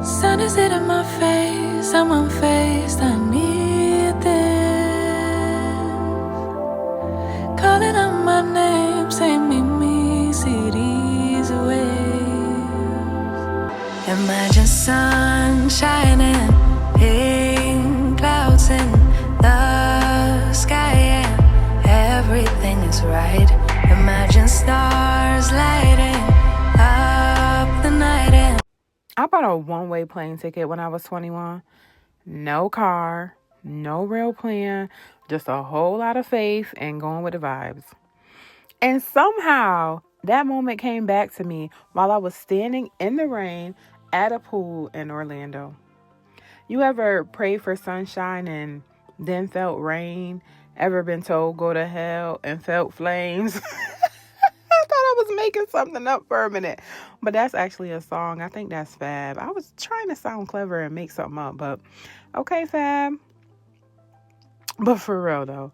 Sun is hitting my face, I'm unfazed, I need this. Calling out my name, say meet me, see these waves. Imagine sun shining, pink clouds in the sky, and everything is right. Imagine stars lighting up the night. And I bought a one-way plane ticket when I was 21. No car, no real plan, just a whole lot of faith and going with the vibes. And somehow that moment came back to me while I was standing in the rain at a pool in Orlando. You ever prayed for sunshine and then felt rain? Ever been told go to hell and felt flames? I thought I was making something up for a minute, but that's actually a song. I think that's Fab. I was trying to sound clever and make something up, but okay, Fab. But for real though,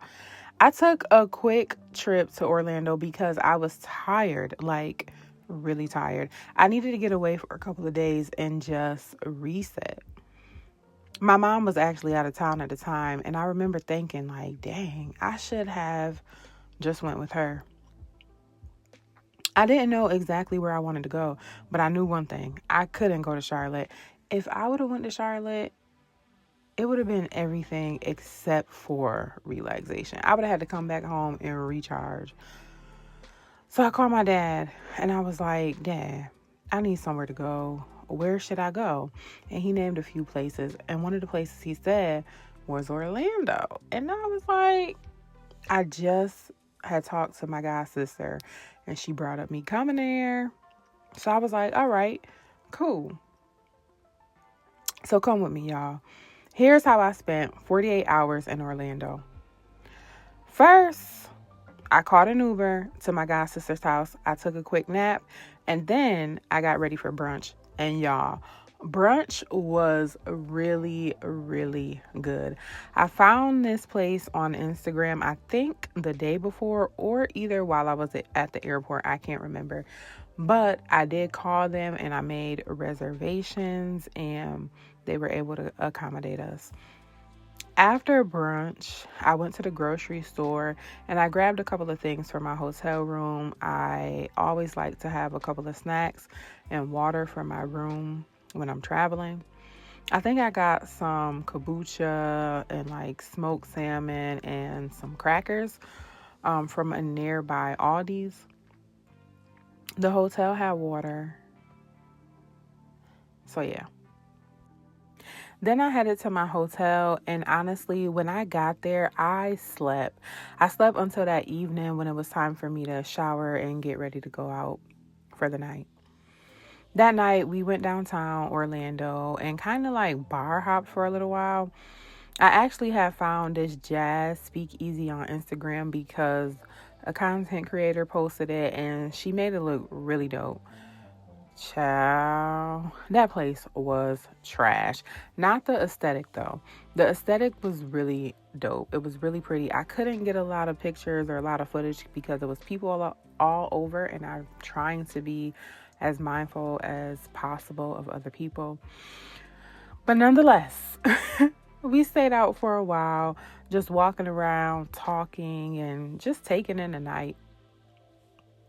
I took a quick trip to Orlando because I was tired, like really tired. I needed to get away for a couple of days and just reset. My mom was actually out of town at the time, and I remember thinking like, dang, I should have just went with her. I didn't know exactly where I wanted to go, but I knew one thing. I couldn't go to Charlotte. If I would have went to Charlotte, it would have been everything except for relaxation. I would have had to come back home and recharge. So I called my dad, and I was like, Dad, I need somewhere to go. Where should I go? And he named a few places, and one of the places he said was Orlando. And I was like, I just had talked to my god sister, and she brought up me coming there. So I was like, all right, cool. So come with me, y'all. Here's how I spent 48 hours in Orlando. First, I called an Uber to my god sister's house. I took a quick nap, and then I got ready for brunch. And y'all, brunch was really, really good. I found this place on Instagram, I think the day before or either while I was at the airport. I can't remember. But I did call them and I made reservations and they were able to accommodate us. After brunch, I went to the grocery store and I grabbed a couple of things for my hotel room. I always like to have a couple of snacks and water for my room when I'm traveling. I think I got some kombucha and like smoked salmon and some crackers from a nearby Aldi's. The hotel had water. So yeah. Then I headed to my hotel, and honestly, when I got there, I slept. I slept until that evening when it was time for me to shower and get ready to go out for the night. That night, we went downtown Orlando and kind of like bar hopped for a little while. I actually have found this jazz speakeasy on Instagram because a content creator posted it, and she made it look really dope. Child, that place was trash. Not the aesthetic though. The aesthetic was really dope. It was really pretty. I couldn't get a lot of pictures or a lot of footage because there was people all over, and I'm trying to be as mindful as possible of other people. But nonetheless, we stayed out for a while, just walking around, talking, and just taking in the night.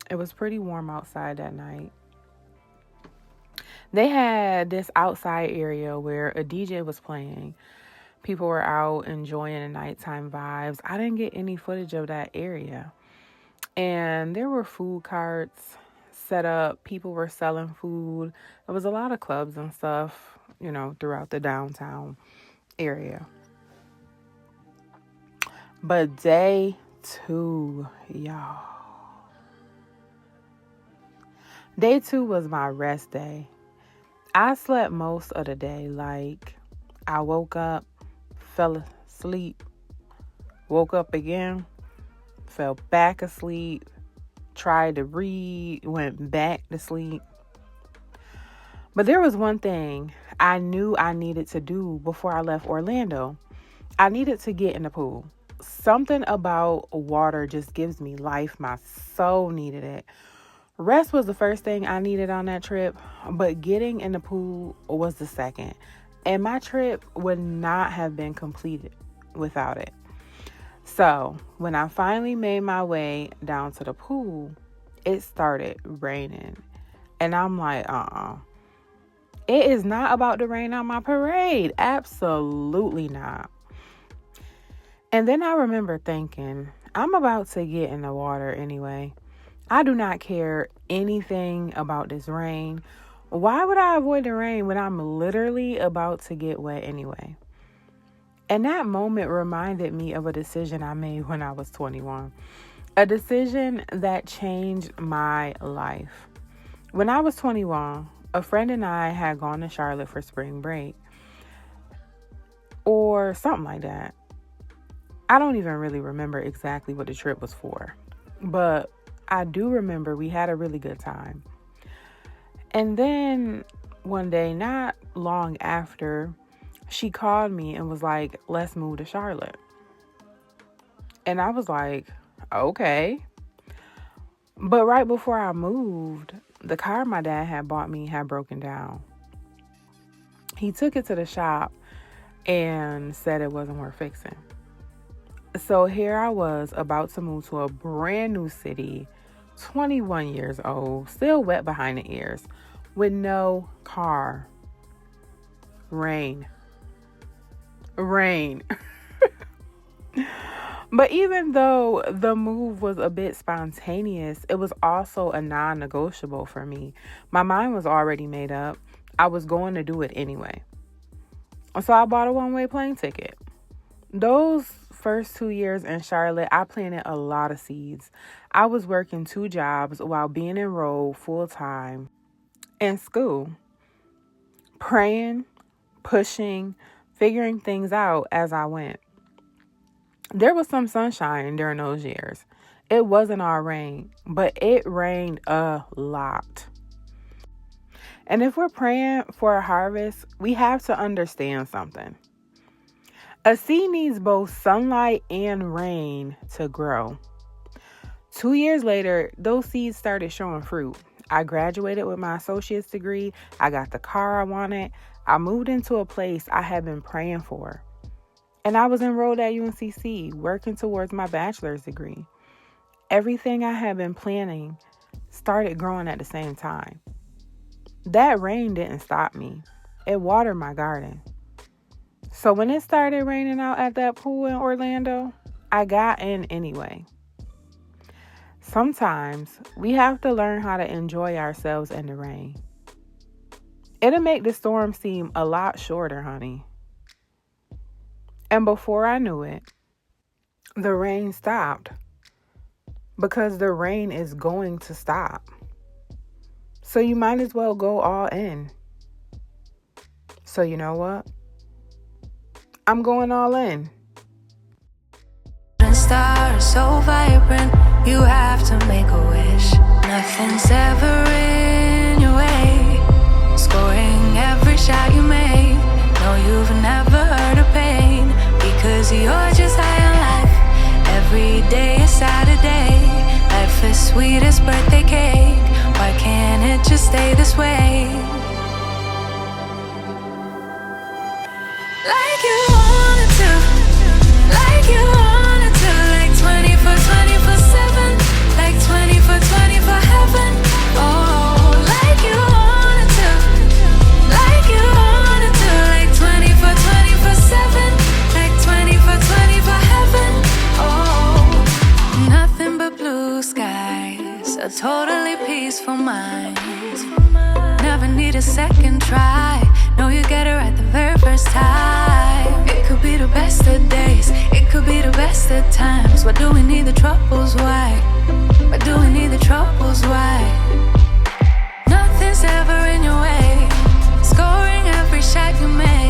It was pretty warm outside that night. They had this outside area where a DJ was playing. People were out enjoying the nighttime vibes. I didn't get any footage of that area. And there were food carts set up. People were selling food. There was a lot of clubs and stuff, throughout the downtown area. But day 2, y'all. Day 2 was my rest day. I slept most of the day. Like, I woke up, fell asleep, woke up again, fell back asleep, tried to read, went back to sleep. But there was one thing I knew I needed to do before I left Orlando. I needed to get in the pool. Something about water just gives me life. My soul needed it. Rest was the first thing I needed on that trip, but getting in the pool was the second. And my trip would not have been completed without it. So when I finally made my way down to the pool, it started raining. And I'm like, it is not about to rain on my parade. Absolutely not. And then I remember thinking, I'm about to get in the water anyway. I do not care anything about this rain. Why would I avoid the rain when I'm literally about to get wet anyway? And that moment reminded me of a decision I made when I was 21. A decision that changed my life. When I was 21, a friend and I had gone to Charlotte for spring break. Or something like that. I don't even really remember exactly what the trip was for. But I do remember we had a really good time. And then one day, not long after, she called me and was like, let's move to Charlotte. And I was like, okay. But right before I moved, the car my dad had bought me had broken down. He took it to the shop and said it wasn't worth fixing. So here I was about to move to a brand new city, 21 years old, still wet behind the ears, with no car. Rain. But even though the move was a bit spontaneous, it was also a non-negotiable for me. My mind was already made up. I was going to do it anyway. So I bought a one-way plane ticket. Those first 2 years in Charlotte, I planted a lot of seeds. I was working 2 jobs while being enrolled full-time in school, praying, pushing, figuring things out as I went. There was some sunshine during those years. It wasn't all rain, but it rained a lot. And if we're praying for a harvest, we have to understand something. A seed needs both sunlight and rain to grow. 2 years later, those seeds started showing fruit. I graduated with my associate's degree. I got the car I wanted. I moved into a place I had been praying for. And I was enrolled at UNCC, working towards my bachelor's degree. Everything I had been planning started growing at the same time. That rain didn't stop me. It watered my garden. So when it started raining out at that pool in Orlando, I got in anyway. Sometimes we have to learn how to enjoy ourselves in the rain. It'll make the storm seem a lot shorter, honey. And before I knew it, the rain stopped. Because the rain is going to stop. So you might as well go all in. So you know what? I'm going all in. Stars so vibrant, you have to make a wish. Nothing's ever in your way. Scoring every shot you make. No, you've never heard of pain. Because you're just high on life. Every day is Saturday. Life is sweet as birthday cake. Why can't it just stay this way? Like you wanted to. Like you wanted to. Like 24/7. Like 24/24 heaven. Oh, like you wanted to. Like you wanted to. Like 24/7. Like 24/24 heaven. Oh, nothing but blue skies. A totally peaceful mind. Never need a second try. No, you get it right the very first time. It could be the best of days. It could be the best of times. Why do we need the troubles? Why? Why do we need the troubles? Why? Nothing's ever in your way. Scoring every shot you make.